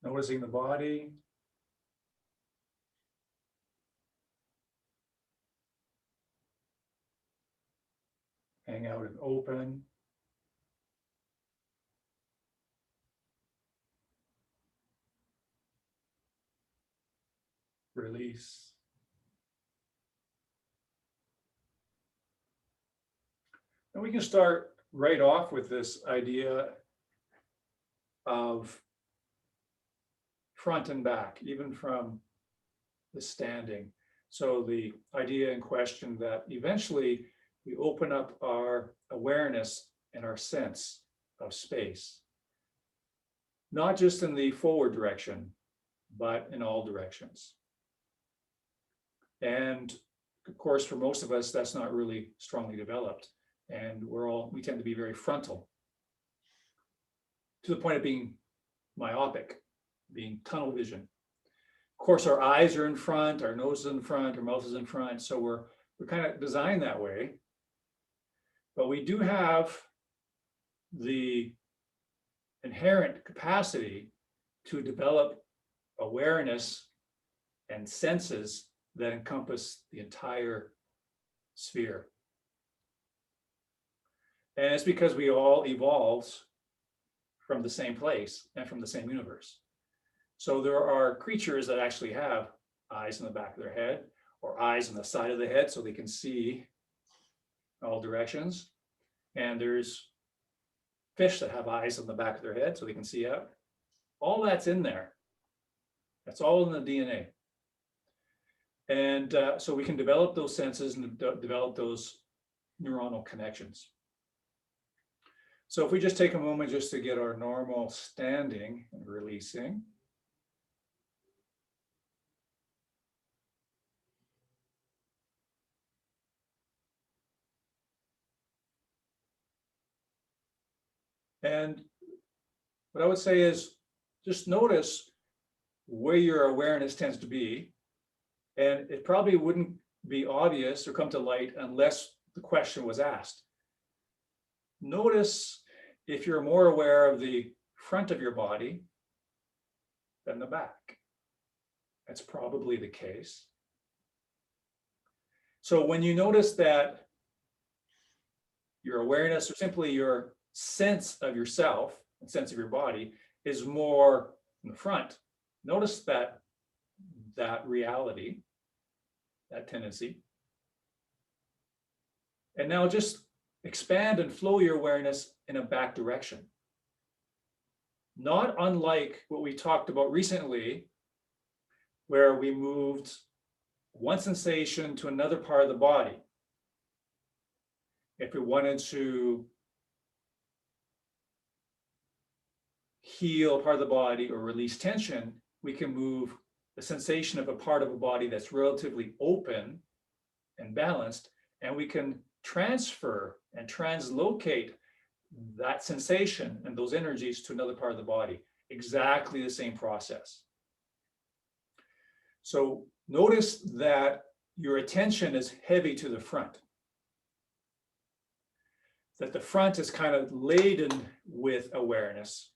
Noticing the body. Hang out and open. Release. And we can start right off with this idea of front and back, even from the standing. So the idea in question that eventually we open up our awareness and our sense of space, not just in the forward direction, but in all directions. And of course, for most of us, that's not really strongly developed. And we tend to be very frontal, to the point of being myopic, being tunnel vision. Of course, our eyes are in front, our nose is in front, our mouth is in front. So we're kind of designed that way. But we do have the inherent capacity to develop awareness and senses that encompass the entire sphere. And it's because we all evolved from the same place and from the same universe. So there are creatures that actually have eyes in the back of their head, or eyes on the side of the head so they can see all directions. And there's fish that have eyes on the back of their head so they can see out. All that's in there. That's all in the DNA. And so we can develop those senses and develop those neuronal connections. So if we just take a moment just to get our normal standing and releasing. And what I would say is just notice where your awareness tends to be. And it probably wouldn't be obvious or come to light unless the question was asked. Notice if you're more aware of the front of your body than the back. That's probably the case. So when you notice that your awareness, or simply your sense of yourself and sense of your body, is more in the front, notice that reality, that tendency. And now just expand and flow your awareness in a back direction. Not unlike what we talked about recently, where we moved one sensation to another part of the body. If we wanted to heal part of the body or release tension, we can move the sensation of a part of a body that's relatively open and balanced, and we can transfer and translocate that sensation and those energies to another part of the body. Exactly the same process. So notice that your attention is heavy to the front. That the front is kind of laden with awareness,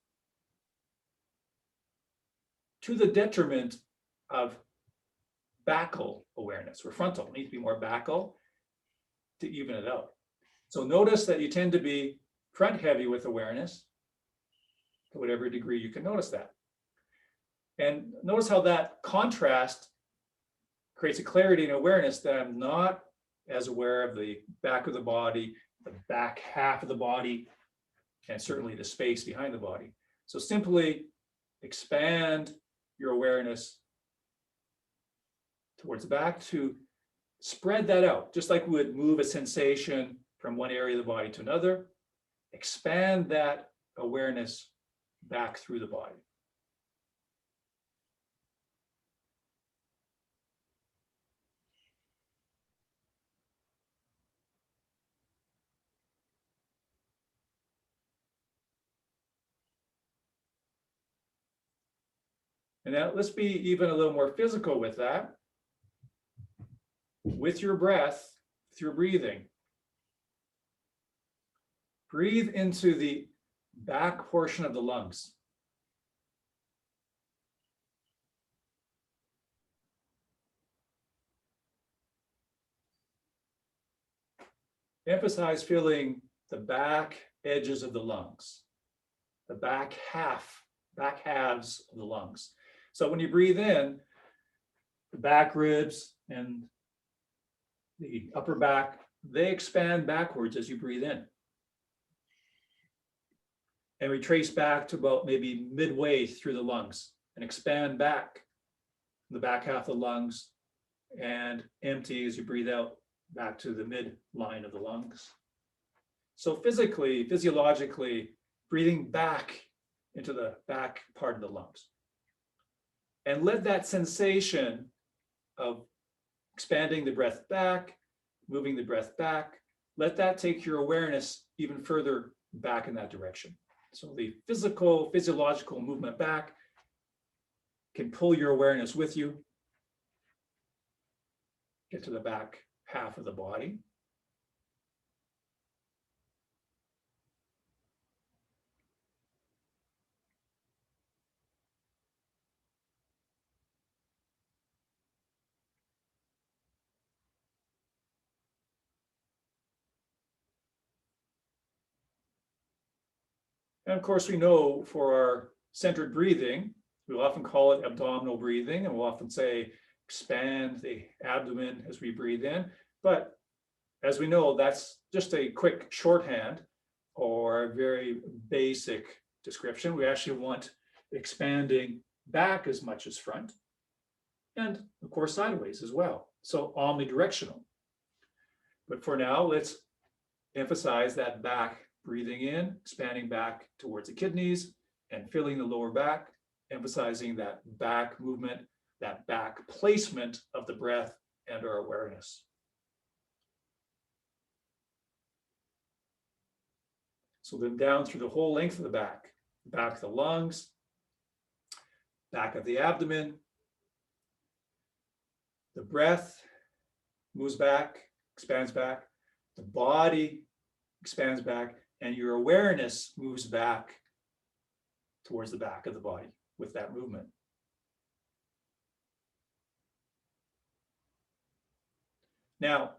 to the detriment of backal awareness, or frontal. It needs to be more backal to even it out. So notice that you tend to be front heavy with awareness, to whatever degree you can notice that. And notice how that contrast creates a clarity and awareness that I'm not as aware of the back of the body, the back half of the body, and certainly the space behind the body. So simply expand your awareness towards the back to spread that out, just like we would move a sensation from one area of the body to another. Expand that awareness back through the body. And now let's be even a little more physical with that. With your breath, through breathing. Breathe into the back portion of the lungs. Emphasize feeling the back edges of the lungs, the back halves of the lungs. So when you breathe in, the back ribs and the upper back, they expand backwards as you breathe in. And retrace back to about maybe midway through the lungs and expand back the back half of the lungs and empty as you breathe out back to the midline of the lungs. So physically, physiologically, breathing back into the back part of the lungs. And let that sensation of expanding the breath back, moving the breath back, let that take your awareness even further back in that direction. So the physiological movement back can pull your awareness with you, get to the back half of the body. And of course, we know for our centered breathing, we'll often call it abdominal breathing, and we'll often say expand the abdomen as we breathe in. But as we know, that's just a quick shorthand or a very basic description. We actually want expanding back as much as front, and of course sideways as well. So omnidirectional. But for now, let's emphasize that back, breathing in, expanding back towards the kidneys and filling the lower back, emphasizing that back movement, that back placement of the breath and our awareness. So then down through the whole length of the back of the lungs, back of the abdomen. The breath moves back, expands back. The body expands back, and your awareness moves back towards the back of the body with that movement. Now, a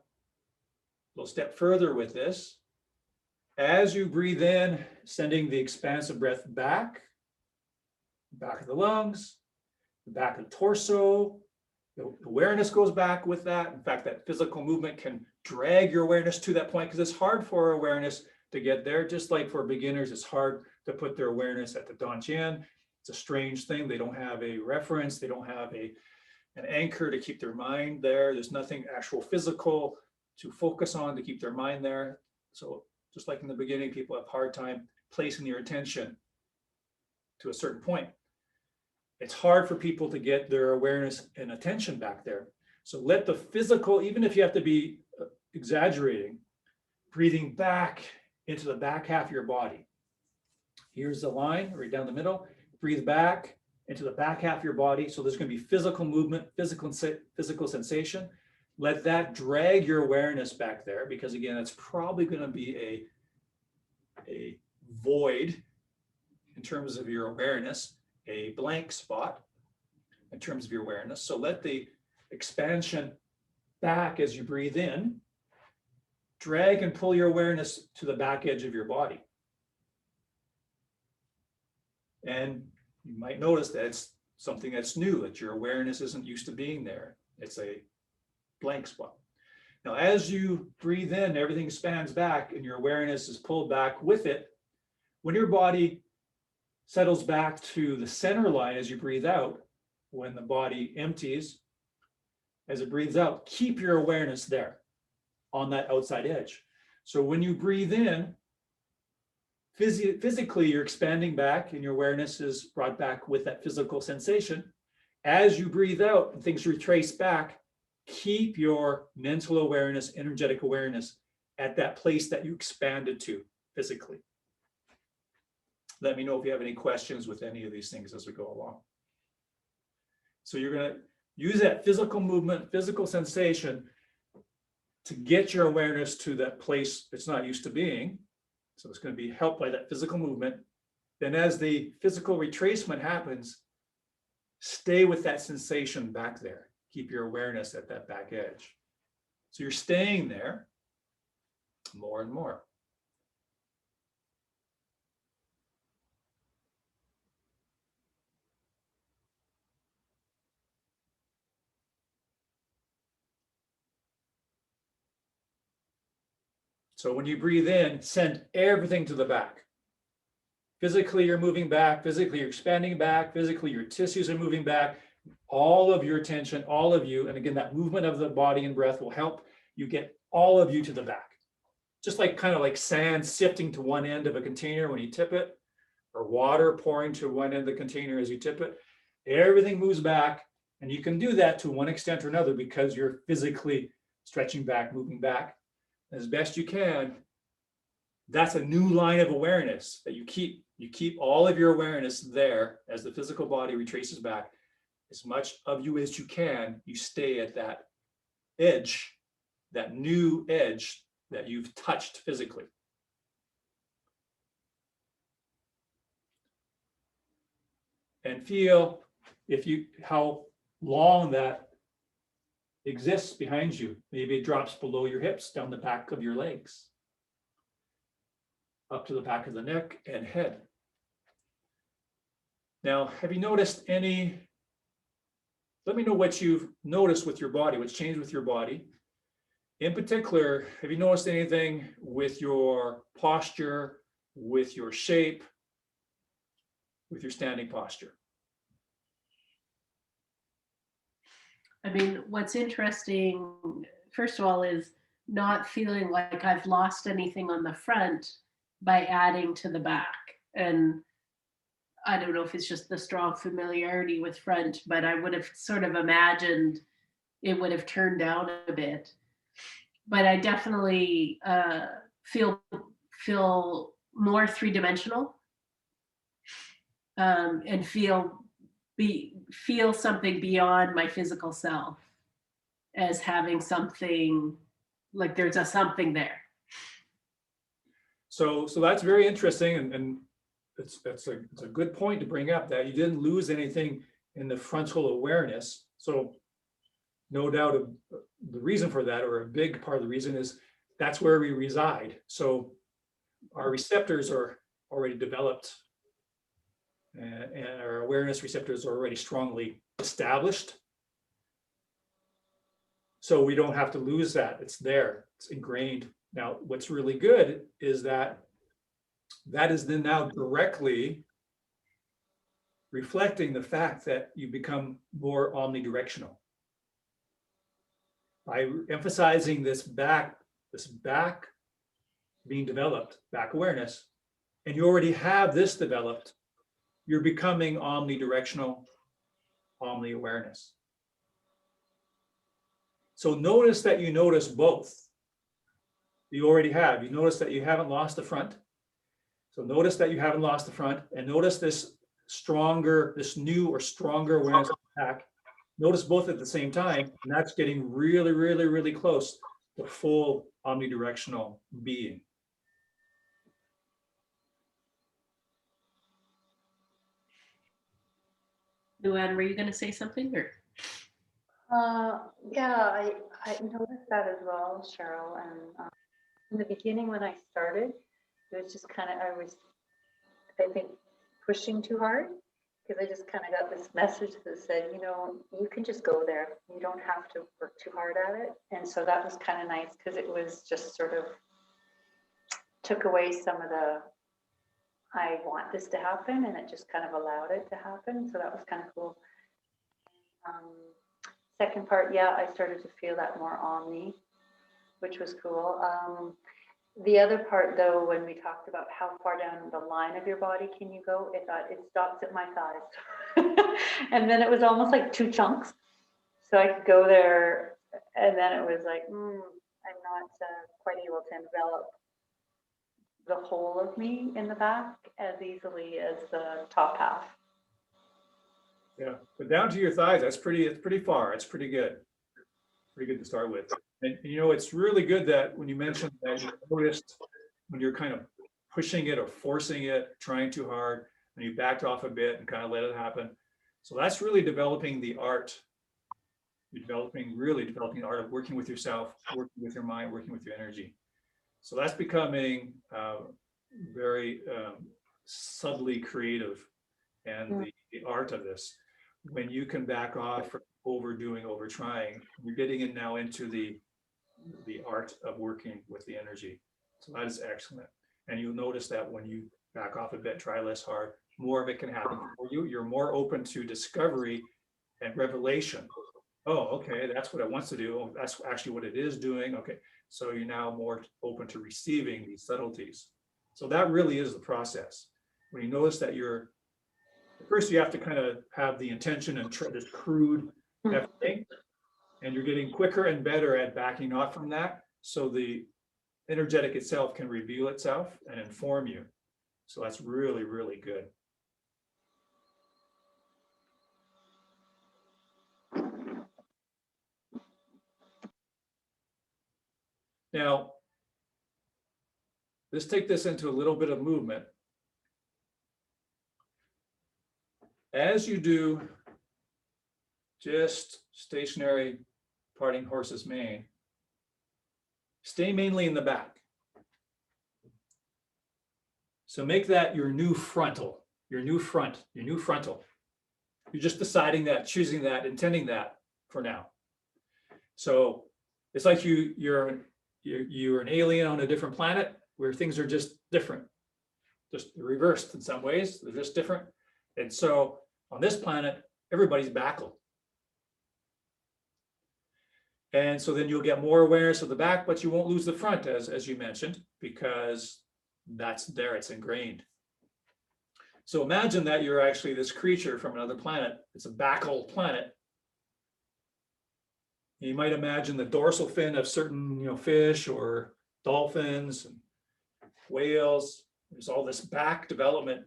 little step further with this. As you breathe in, sending the expansive breath back of the lungs, the back of the torso, the awareness goes back with that. In fact, that physical movement can drag your awareness to that point because it's hard for awareness to get there. Just like for beginners, it's hard to put their awareness at the dantian. It's a strange thing. They don't have a reference. They don't have an anchor to keep their mind there. There's nothing actual physical to focus on to keep their mind there. So just like in the beginning, people have a hard time placing their attention to a certain point. It's hard for people to get their awareness and attention back there. So let the physical, even if you have to be exaggerating, breathing back into the back half of your body. Here's the line right down the middle. Breathe back into the back half of your body. So there's going to be physical movement, physical sensation. Let that drag your awareness back there, because again, it's probably going to be a void in terms of your awareness, a blank spot in terms of your awareness. So let the expansion back as you breathe in, drag and pull your awareness to the back edge of your body. And you might notice that it's something that's new, that your awareness isn't used to being there. It's a blank spot. Now, as you breathe in, everything expands back and your awareness is pulled back with it. When your body settles back to the center line as you breathe out, when the body empties, as it breathes out, keep your awareness there on that outside edge. So when you breathe in, physically you're expanding back and your awareness is brought back with that physical sensation. As you breathe out and things retrace back, keep your mental awareness, energetic awareness at that place that you expanded to physically. Let me know if you have any questions with any of these things as we go along. So you're going to use that physical movement, physical sensation to get your awareness to that place it's not used to being. So it's going to be helped by that physical movement. Then as the physical retracement happens, stay with that sensation back there. Keep your awareness at that back edge. So you're staying there. more and more. So when you breathe in, send everything to the back. Physically, you're moving back. Physically, you're expanding back. Physically, your tissues are moving back. All of your attention, all of you, and again, that movement of the body and breath will help you get all of you to the back. Just like kind of like sand sifting to one end of a container when you tip it, or water pouring to one end of the container as you tip it. Everything moves back, and you can do that to one extent or another because you're physically stretching back, moving back as best you can. That's a new line of awareness that you keep. You keep all of your awareness there as the physical body retraces back. As much of you as you can, you stay at that edge, that new edge that you've touched physically. And feel how long that exists behind you. Maybe it drops below your hips, down the back of your legs, up to the back of the neck and head. Now, have you noticed any, let me know what you've noticed with your body, what's changed with your body. In particular, have you noticed anything with your posture, with your shape, with your standing posture? I mean, what's interesting, first of all, is not feeling like I've lost anything on the front by adding to the back. And I don't know if it's just the strong familiarity with front, but I would have sort of imagined it would have turned down a bit. But I definitely feel more three-dimensional, and feel something beyond my physical self as having something, like there's a something there. So that's very interesting, and it's a good point to bring up, that you didn't lose anything in the frontal awareness. So no doubt the reason for that, or a big part of the reason, is that's where we reside. So our receptors are already developed, and our awareness receptors are already strongly established. So we don't have to lose that. It's there, it's ingrained. Now, what's really good is that is then now directly reflecting the fact that you become more omnidirectional. By emphasizing this back being developed, back awareness, and you already have this developed, you're becoming omnidirectional, omni-awareness. So notice that you notice both. You already have. You notice that you haven't lost the front. So notice that you haven't lost the front, and notice this new or stronger awareness of the back. Notice both at the same time, and that's getting really, really, really close to full omnidirectional being. Luann, were you going to say something? Or? Yeah, I noticed that as well, Cheryl. And in the beginning, when I started, it was just kind of, I think, pushing too hard, because I just kind of got this message that said, you can just go there. You don't have to work too hard at it. And so that was kind of nice, because it was just sort of took away some of the, I want this to happen, and it just kind of allowed it to happen. So that was kind of cool. Second part, yeah, I started to feel that more omni, which was cool. The other part, though, when we talked about how far down the line of your body can you go, it stops at my thighs. And then it was almost like two chunks. So I could go there, and then it was like, I'm not quite able to envelop the whole of me in the back as easily as the top half. Yeah, but down to your thighs, it's pretty far. It's pretty good. Pretty good to start with. And it's really good that when you mentioned that you noticed when you're kind of pushing it or forcing it, trying too hard, and you backed off a bit and kind of let it happen. So that's really developing the art. You're really developing the art of working with yourself, working with your mind, working with your energy. So that's becoming very subtly creative, and the art of this. When you can back off from overdoing, over trying, you're getting in now into the art of working with the energy. So that is excellent. And you'll notice that when you back off a bit, try less hard, more of it can happen for you. You're more open to discovery and revelation. Oh, okay, that's what it wants to do. Oh, that's actually what it is doing. Okay, so you're now more open to receiving these subtleties. So that really is the process. When you notice that you're, first you have to kind of have the intention and this crude everything, and you're getting quicker and better at backing off from that. So the energetic itself can reveal itself and inform you. So that's really, really good. Now, let's take this into a little bit of movement. As you do just stationary parting horse's mane, stay mainly in the back. So make that your new frontal, your new frontal. You're just deciding that, choosing that, intending that for now. So it's like you're an alien on a different planet where things are just different, just reversed in some ways. They're just different. And so on this planet, everybody's backal. And so then you'll get more awareness of the back, but you won't lose the front, as you mentioned, because that's there, it's ingrained. So imagine that you're actually this creature from another planet. It's a backal planet. You might imagine the dorsal fin of certain, fish or dolphins and whales. There's all this back development,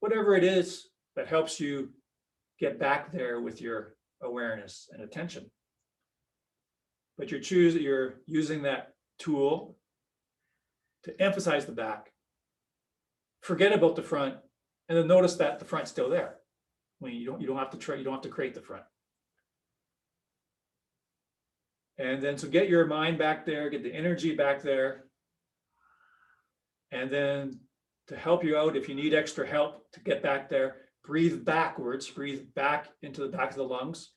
whatever it is that helps you get back there with your awareness and attention. But you're using that tool to emphasize the back, forget about the front, and then notice that the front's still there. When you don't have to create the front. And then so get your mind back there, get the energy back there. And then to help you out, if you need extra help to get back there, breathe backwards, breathe back into the back of the lungs,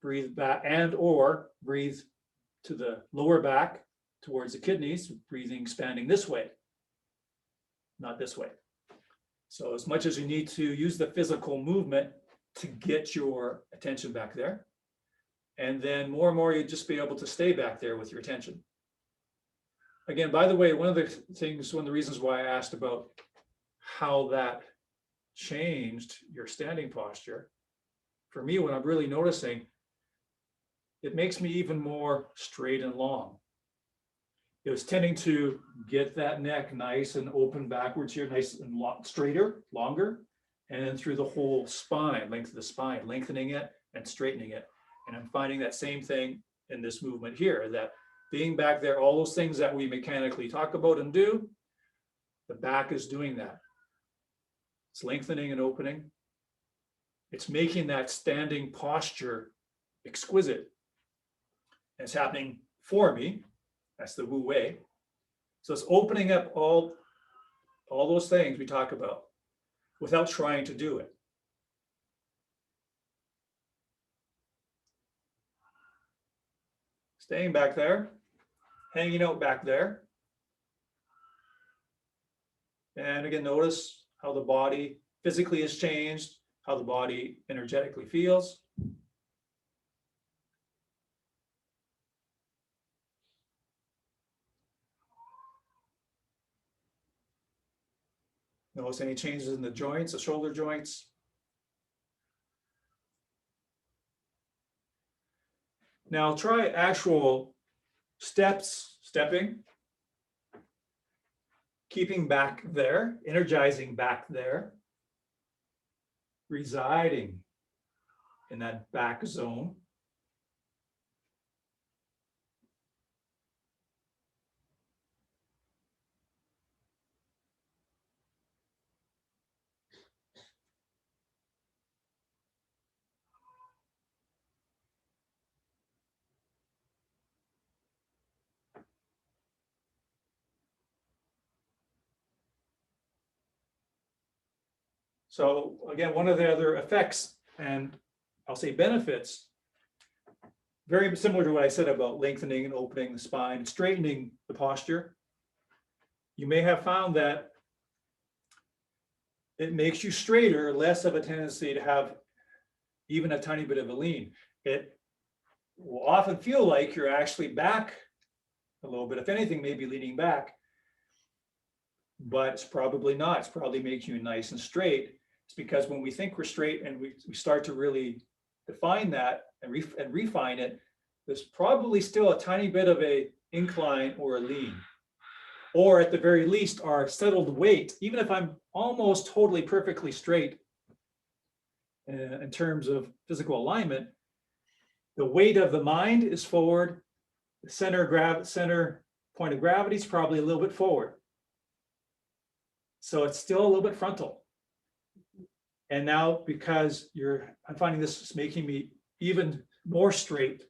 breathe back or breathe to the lower back towards the kidneys, breathing, expanding this way, not this way. So as much as you need to use the physical movement to get your attention back there. And then more and more, you'll just be able to stay back there with your attention. Again, by the way, one of the reasons why I asked about how that changed your standing posture, for me, what I'm really noticing, it makes me even more straight and long. It was tending to get that neck nice and open backwards here, nice and straighter, longer, and then through the whole spine, length of the spine, lengthening it and straightening it. And I'm finding that same thing in this movement here, that being back there, all those things that we mechanically talk about and do, the back is doing that. It's lengthening and opening. It's making that standing posture exquisite. And it's happening for me. That's the Wu Wei. So it's opening up all those things we talk about without trying to do it. Staying back there, hanging out back there. And again, notice how the body physically has changed, how the body energetically feels. Notice any changes in the joints, the shoulder joints. Now try actual stepping, keeping back there, energizing back there, residing in that back zone. So again, one of the other effects, and I'll say benefits, very similar to what I said about lengthening and opening the spine, straightening the posture. You may have found that it makes you straighter, less of a tendency to have even a tiny bit of a lean. It will often feel like you're actually back a little bit. If anything, maybe leaning back, but it's probably not. It's probably making you nice and straight. It's because when we think we're straight and we start to really define that and refine it, there's probably still a tiny bit of a incline or a lean. Or at the very least, our settled weight, even if I'm almost totally perfectly straight in terms of physical alignment, the weight of the mind is forward. The center point of gravity is probably a little bit forward. So it's still a little bit frontal. And now because I'm finding this is making me even more straight.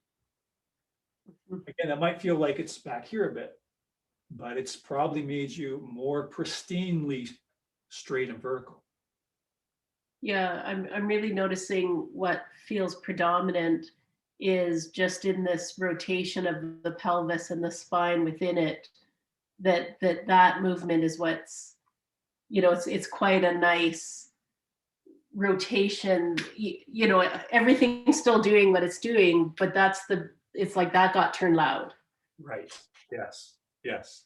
Again, it might feel like it's back here a bit, but it's probably made you more pristinely straight and vertical. Yeah, I'm really noticing what feels predominant is just in this rotation of the pelvis and the spine within it, that movement is what's, it's quite a nice rotation. Everything's still doing what it's doing, but it's like that got turned loud. Right. Yes. Yes.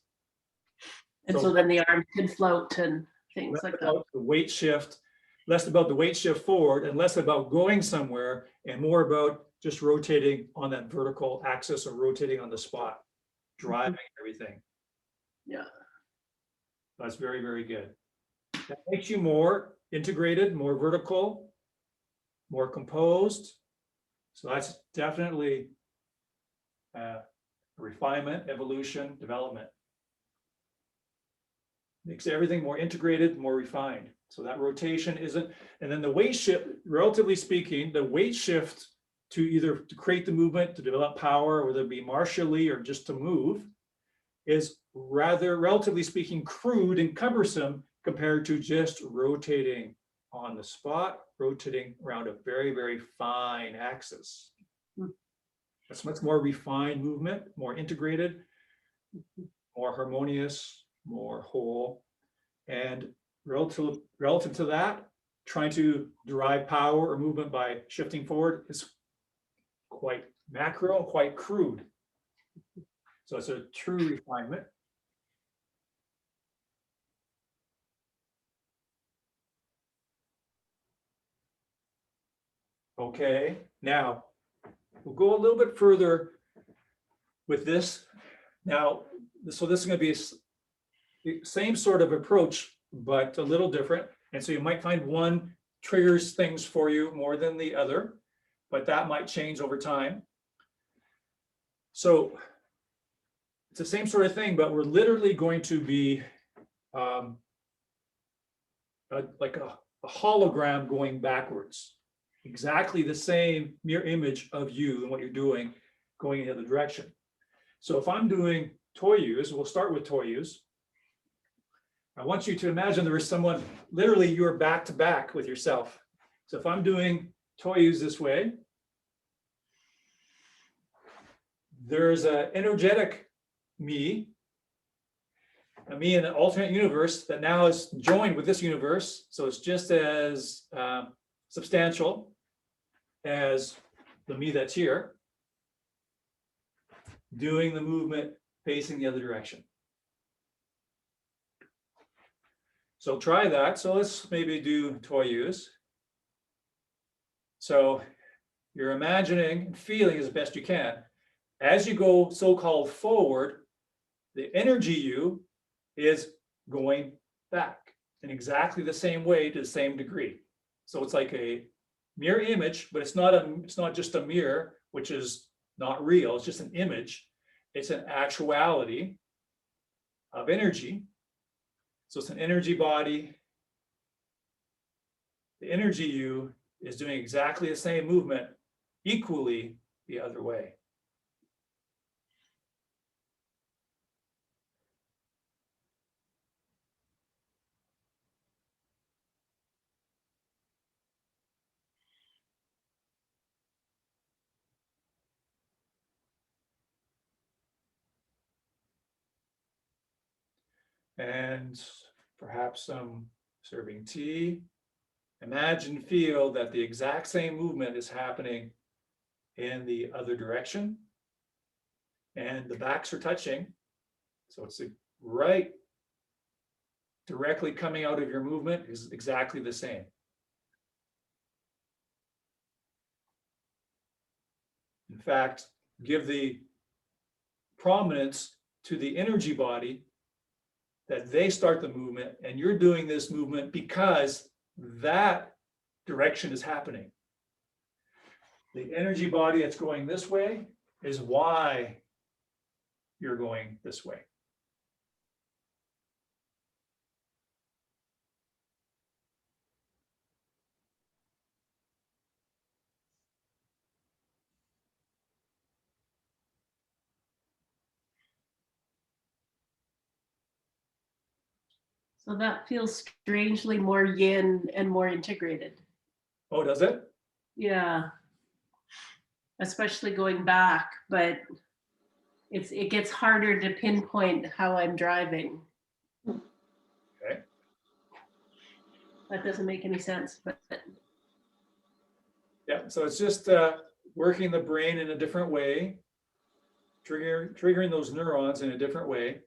And so then the arms can float and things like that. The weight shift, less about the weight shift forward and less about going somewhere and more about just rotating on that vertical axis or rotating on the spot, driving everything. Yeah. That's very, very good. That makes you more integrated, more vertical, more composed. So that's definitely refinement, evolution, development. Makes everything more integrated, more refined. So that rotation isn't, and then the weight shift, relatively speaking, the weight shift to either to create the movement, to develop power, whether it be martially or just to move, is rather, relatively speaking, crude and cumbersome compared to just rotating on the spot, rotating around a very, very fine axis. That's much more refined movement, more integrated, more harmonious, more whole. And relative to that, trying to derive power or movement by shifting forward is quite macro, quite crude. So it's a true refinement. Okay, now we'll go a little bit further with this. Now, so this is going to be the same sort of approach, but a little different. And so you might find one triggers things for you more than the other, but that might change over time. So it's the same sort of thing, but we're literally going to be like a hologram going backwards. Exactly the same mirror image of you and what you're doing going in the other direction. So if I'm doing toyus, we'll start with toyus. I want you to imagine there is someone, literally you're back to back with yourself. So if I'm doing toyus this way, there's an energetic me, a me in an alternate universe that now is joined with this universe. So it's just as substantial as the me that's here, doing the movement facing the other direction. So try that. So let's maybe do toyus. So you're imagining and feeling as best you can. As you go so-called forward, the energy you is going back in exactly the same way to the same degree. So it's like a mirror image, but it's not just a mirror, which is not real. It's just an image. It's an actuality of energy. So it's an energy body. The energy you is doing exactly the same movement, equally the other way. and perhaps some serving tea. Imagine, feel that the exact same movement is happening in the other direction. And the backs are touching. So it's right directly coming out of your movement is exactly the same. In fact, give the prominence to the energy body that they start the movement, and you're doing this movement because that direction is happening. The energy body that's going this way is why you're going this way. So that feels strangely more yin and more integrated. Oh, does it? Yeah. Especially going back, but it gets harder to pinpoint how I'm driving. Okay. That doesn't make any sense, but Yeah, so it's just working the brain in a different way, triggering those neurons in a different way.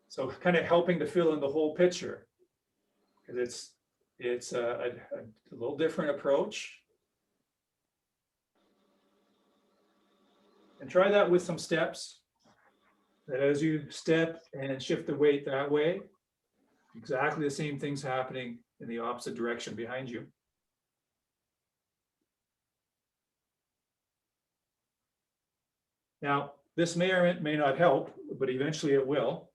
So kind of helping to fill in the whole picture, because it's a little different approach. And try that with some steps. That as you step and shift the weight that way, exactly the same things happening in the opposite direction behind you. Now, this may or may not help, but eventually it will.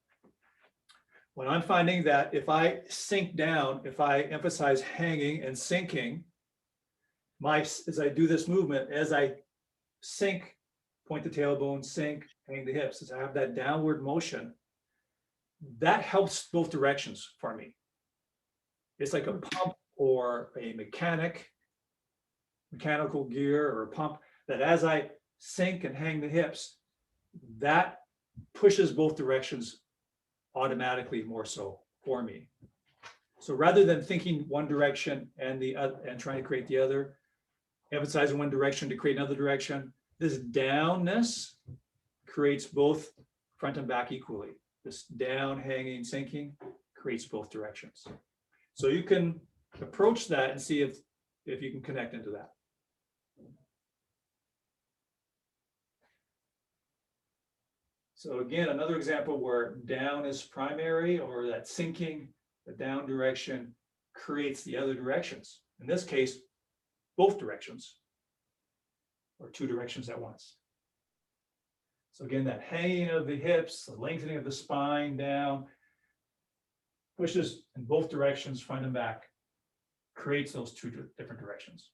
When I'm finding that if I sink down, if I emphasize hanging and sinking, as I do this movement, as I sink, point the tailbone, sink, hang the hips, as I have that downward motion, that helps both directions for me. It's like a pump or a mechanical gear or a pump, that as I sink and hang the hips, that pushes both directions automatically more so for me. So rather than thinking one direction and trying to create the other, emphasizing one direction to create another direction, this downness creates both front and back equally. This down, hanging, sinking creates both directions. So you can approach that and see if you can connect into that. So again, another example where down is primary, or that sinking, the down direction creates the other directions. In this case, both directions, or two directions at once. So again, that hanging of the hips, the lengthening of the spine down, pushes in both directions, front and back, creates those two different directions.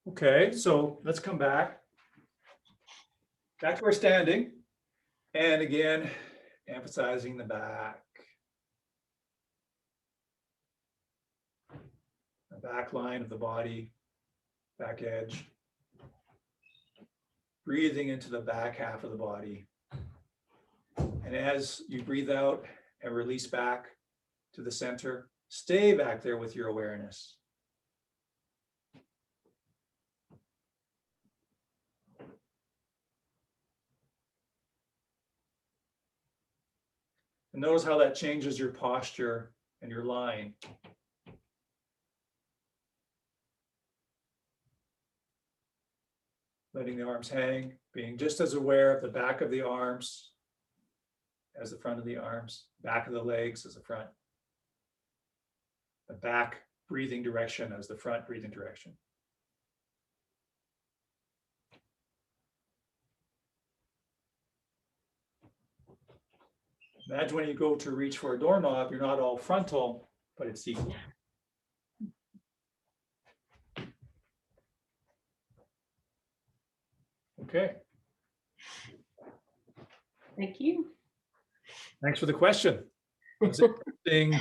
Okay, so let's come back to our standing. And again, emphasizing the back. The back line of the body, back edge. Breathing into the back half of the body. And as you breathe out and release back to the center, stay back there with your awareness. And notice how that changes your posture and your line. Letting the arms hang, being just as aware of the back of the arms as the front of the arms, back of the legs as the front. The back breathing direction as the front breathing direction. Imagine when you go to reach for a doorknob, you're not all frontal, but it's equal. Okay, Thank you. thanks for the question. It's interesting